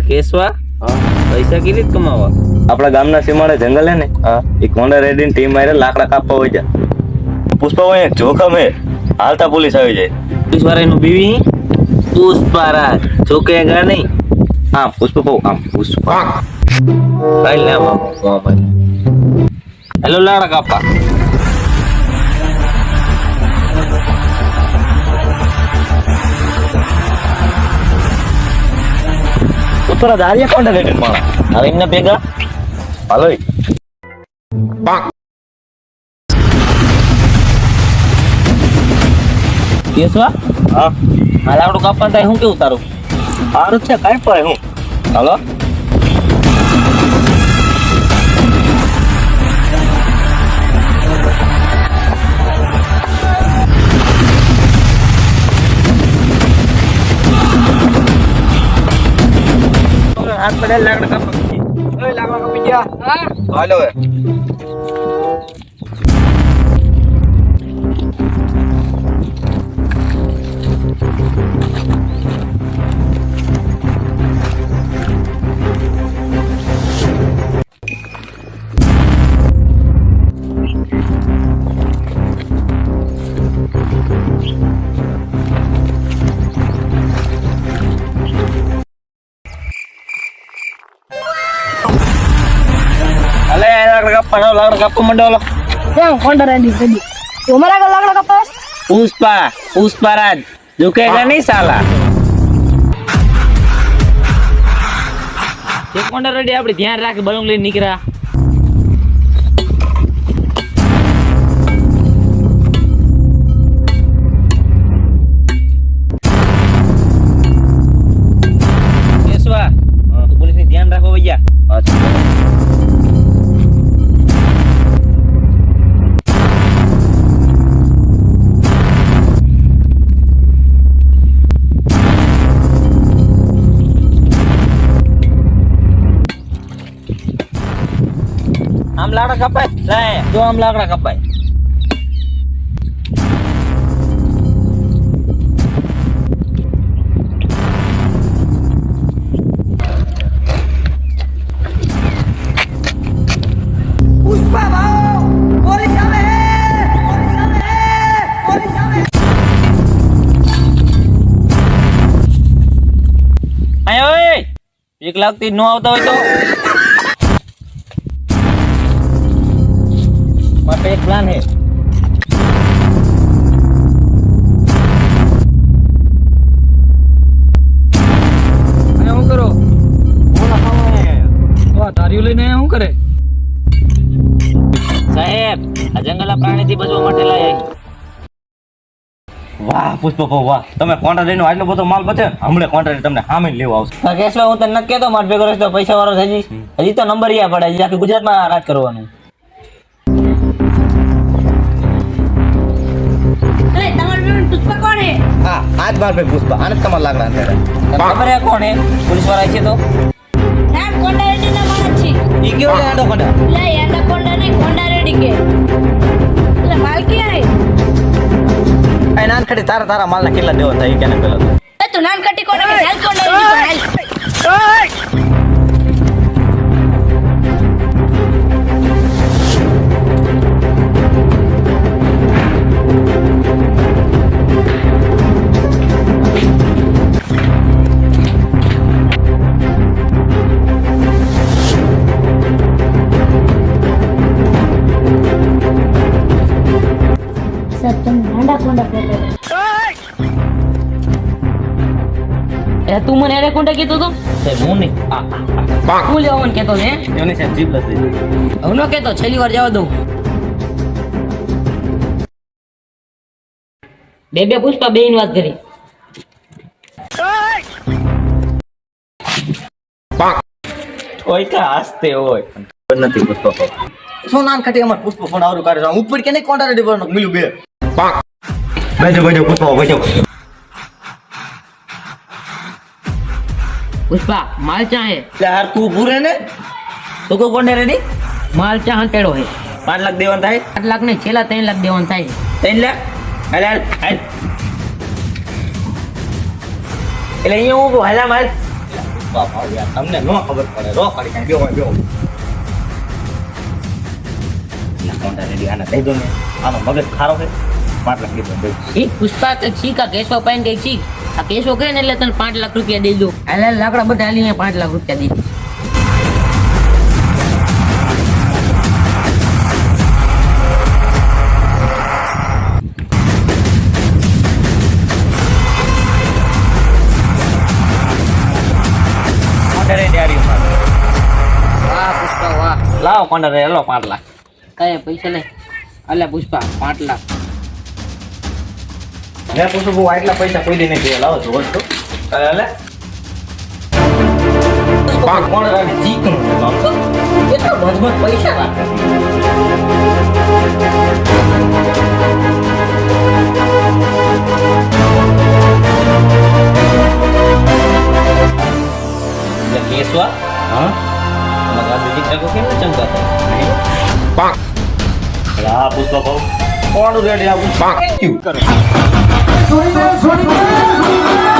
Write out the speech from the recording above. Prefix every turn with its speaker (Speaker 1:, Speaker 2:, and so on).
Speaker 1: કેશવા પૈસા કેવી રીતે કમાવા?
Speaker 2: આપણા ગામના સીમાડે જંગલ હે ને, એ કોંડા રેડી ટીમ મારે લાકડા કાપવા હોય જાય. પુષ્પા ભાઈ એક જોખમ હે, હાલતા પોલીસ આવી જાય.
Speaker 1: પોલીસ વાળાનું બીવી પુષ્પારાજ ઝુકેગા નહીં.
Speaker 2: હા પુષ્પા બહુ આમ પુષ્પા
Speaker 1: કાઈ લે મામા. હેલો લાકડા કાપા.
Speaker 2: ઉતરા દારિયા કોંડા રેડી માણા હવે એમને ભેગા હાલો.
Speaker 1: કેશવા
Speaker 2: હા
Speaker 1: આ લાકડું કાપવા થાય હું કેવું તારું?
Speaker 2: સારું છે કાંઈ પાય હું હાલો.
Speaker 1: હાથ પડે લાકડા કાપવા. ઓય લાકડા કાપી ગયા. હા
Speaker 2: હાલો હવે
Speaker 1: લાકડા કાપવા માંડો.
Speaker 3: ક્યાં કોંડા રેડી રેડી તમારા આગળ લાકડા કાપા?
Speaker 1: પુષ્પારાજ ઝુકેગા નહીં સાલા. એક કોંડા રેડી આપણે ધ્યાન રાખી બલૂન લઈને નીકળ્યા. કેશવા તું પોલીસ ની ધ્યાન રાખો ભૈયા. આમ લાકડા કપાય લે જો આમ લાકડા કપાય.
Speaker 3: પુષ્પા ભાવ પોલીસ આવે પોલીસ આવે પોલીસ આવે.
Speaker 1: આય ઓય એક લાખથી નો આવતા હોય તો મારે એક પ્લાન હે. અને શું કરો? ધારીઓ લઈને શું કરે? સાહેબ આ જંગલના પ્રાણીથી બચવા માટે લાયા.
Speaker 2: વાહ પુષ્પા ભાઈ વાહ, તમે કોન્ટ્રાક્ટ લઈને આટલો બધો માલ બચે હમણાં કોન્ટ્રાક્ટ તમને સામે લેવા આવશે.
Speaker 1: કેશવા હું તને નથી કહેતો મારે ભેગો રહીશ તો પૈસા વાળો થઈ જઈશ. હજી તો નંબર યા પડે હજી આખી ગુજરાતમાં રાજ કરવાનું.
Speaker 3: એ તમારો નામ પુષ્પા કોણ હે?
Speaker 2: હા આજ બાર ભાઈ પુષ્પા આને તમારા લાકડા અંતરે
Speaker 1: ખબર હે કોણ હે? પોલીસ વાળા છે તો
Speaker 3: ના કોંડા રેડી ના માણસ છે.
Speaker 2: ઈ કેવો આડો કોન્ડા
Speaker 3: લે એના કોંડા નહીં કોંડા રેડી કે એટલે માલ ક્યાં હે?
Speaker 2: આ નાન ખડી તારા માલના કેટલા દેવા થાય કેને પેલા તો
Speaker 3: એ તું નાન કટી કોંડા કે હાલ કોંડા રેડી હાલ. સર તમે નાંડા કોંડા કહેતા
Speaker 4: એ તું મને એને કોન્ટેક્ટ કીધું તો
Speaker 1: સાહેબ હું નહીં
Speaker 4: હું લેવાનું કહેતો છે
Speaker 1: એની સાહેબ જી પ્લસ દીધી.
Speaker 4: હું ન કહેતો છેલ્લી વાર જવા દઉં. બે પુષ્પા બેની વાત કરી.
Speaker 1: હોય કે હાસતે હોય નથી પુષ્પા ભાઈ.
Speaker 2: શું નાન ખટી અમાર પુષ્પા ફોન આવરું કાઢે છે ઉપર કે નહીં કોન્ટ્રાક્ટ રેડી કરવાનો મિલું બે બેજો પુષ્પા બેજો.
Speaker 4: પુષ્પા માલ ચા હે
Speaker 1: એટલે હાર તું પૂરે ને તો કોઈ કોને રેડી
Speaker 4: માલ ચા હંટેડો હે
Speaker 1: 5 લાખ દેવાનું થાય
Speaker 4: 8 લાખ ને છેલ્લા 3 લાખ દેવાનું થાય
Speaker 1: 3 લાખ હાલ હાલ હાલ એટલે અહીંયા હું હાલા માલ
Speaker 2: પુષ્પા ભાવ યાર તમને ન ખબર પડે રો ખાલી કાંઈ બેહો બેહો ના કોન્ડા રેડી આને દઈ દો ને આનો મગજ ખારો છે 5 લાખ દીધો દે
Speaker 4: એ પુષ્પા કે છીક આ કેશો પાઈને ગઈ છીક આ કેશો કહે ને એટલે તને 5 લાખ રૂપિયા દઈ દો એટલે લાકડા બધા હાલી 5 લાખ રૂપિયા દઈ
Speaker 1: કોન્ડા રેડી આરી
Speaker 4: વાહ પુષ્પા વાહ
Speaker 1: લાવો કોન્ડા રે લો 5 લાખ
Speaker 4: કઈ પૈસા લે અલ્યા પુષ્પા 5 લાખ
Speaker 1: મેં પૂછું બહુ આટલા પૈસા કોઈ દી નહીં જોયા લાવો છો વસ્તુ એટલે કોણ રાખે ચીકનું કેટલા મજબૂત પૈસા રાખે એટલે કેસવા હા મગા દીકરા કો કેમ ચમકાતા
Speaker 2: હા પુષ્પા ભાવ
Speaker 1: કોણ રેડી આવું થેન્ક યુ કરો
Speaker 5: છોડી દે